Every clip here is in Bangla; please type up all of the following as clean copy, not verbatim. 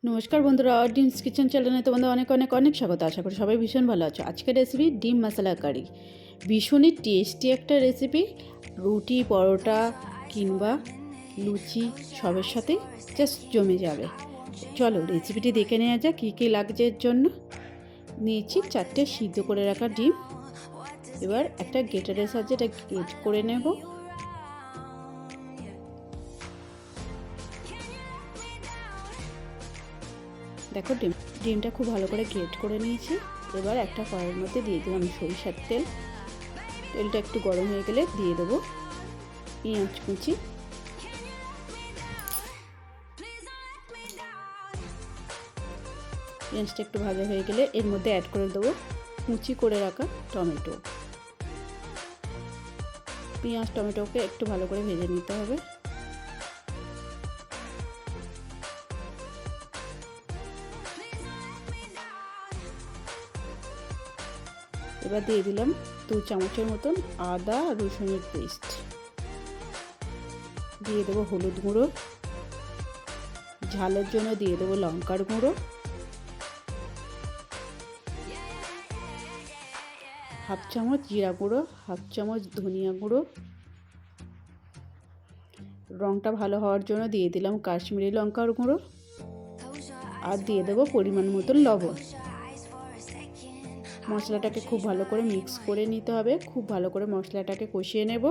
নমস্কার বন্ধুরা, ডিমস কিচেন চ্যানেলে তোমাদের অনেক অনেক অনেক স্বাগত। আশা করি সবাই ভীষণ ভালো আছো। আজকের রেসিপি ডিম মশলা কারি। ভীষণই টেস্টি একটা রেসিপি। রুটি, পরোটা কিংবা লুচি সবের সাথে জাস্ট জমে যাবে। চলো রেসিপিটি দেখে নেওয়া যাক কী কী লাগছে। এর জন্য নিয়েছি 4টে সিদ্ধ করে রাখা ডিম। এবার একটা গ্রেটারের সাহায্যে এটা গ্রেট করে নেব। দেখো ডিমটা খুব ভালো করে গ্রেট করে নিয়েছি। এবার একটা কড়াইয়ের মধ্যে দিয়ে দিলাম সরিষার তেল। তেলটা একটু গরম হয়ে গেলে দিয়ে দেবো পেঁয়াজ কুচি। পেঁয়াজটা একটু ভাজা হয়ে গেলে এর মধ্যে অ্যাড করে দেবো কুচি করে রাখা টমেটো। পেঁয়াজ টমেটোকে একটু ভালো করে ভেজে নিতে হবে। এবার দিয়ে দিলাম 2 চামচের মতন আদা রসুনের পেস্ট। দিয়ে দেবো হলুদ গুঁড়ো, ঝালের জন্য দিয়ে দেবো লঙ্কার গুঁড়ো, হাফ চামচ জিরা গুঁড়ো, হাফ চামচ ধনিয়া গুঁড়ো। রঙটা ভালো হওয়ার জন্য দিয়ে দিলাম কাশ্মীরি লঙ্কার গুঁড়ো, আর দিয়ে দেবো পরিমাণ মতন লবণ। মশলাটাকে খুব ভালো করে মিক্স করে নিতে হবে। খুব ভালো করে মশলাটাকে কষিয়ে নেব।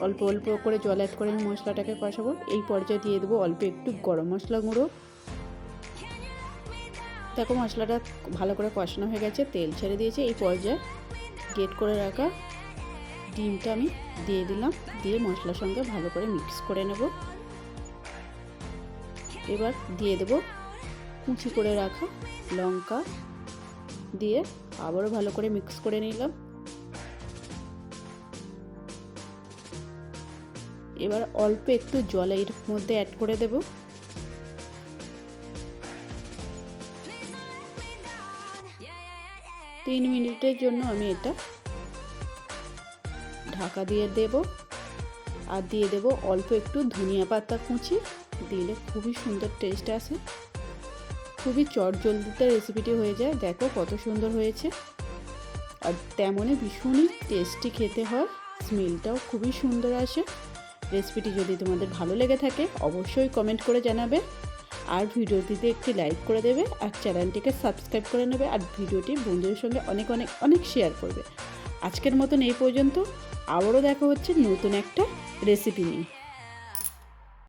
অল্প অল্প করে জল অ্যাড করে মশলাটাকে কষাবো। এই পর্যায়ে দিয়ে দেবো অল্প একটু গরম মশলা গুঁড়ো। দেখো মশলাটা ভালো করে কষানো হয়ে গেছে, তেল ছেড়ে দিয়েছে। এই পর্যায়ে গ্রেট করে রাখা ডিমটা আমি দিয়ে দিলাম। দিয়ে মশলার সঙ্গে ভালো করে মিক্স করে নেব। এবার দিয়ে দেবো কুচি করে রাখা লঙ্কা, দিয়ে আবারও ভালো করে মিক্স করে নিলাম। এবার অল্প একটু জল এর মধ্যে অ্যাড করে দেব। তিন মিনিটের জন্য আমি এটা ঢাকা দিয়ে দেব। আর দিয়ে দেব অল্প একটু ধনিয়া পাতা কুচি। দিলে খুবই সুন্দর টেস্ট আসে। খুবই চটজলদিতে রেসিপিটি হয়ে যায়। দেখো কত সুন্দর হয়েছে। আর তেমনই ভীষণই টেস্টি খেতে হয়। স্মেলটাও খুবই সুন্দর আসে। রেসিপিটি যদি তোমাদের ভালো লেগে থাকে অবশ্যই কমেন্ট করে জানাবে। আর ভিডিওটিতে একটি লাইক করে দেবে, আর চ্যানেলটিকে সাবস্ক্রাইব করে নেবে, আর ভিডিওটি বন্ধুদের সঙ্গে অনেক অনেক অনেক শেয়ার করবে। আজকের মতন এই পর্যন্ত। আবারও দেখা হচ্ছে নতুন একটা রেসিপি নিয়ে।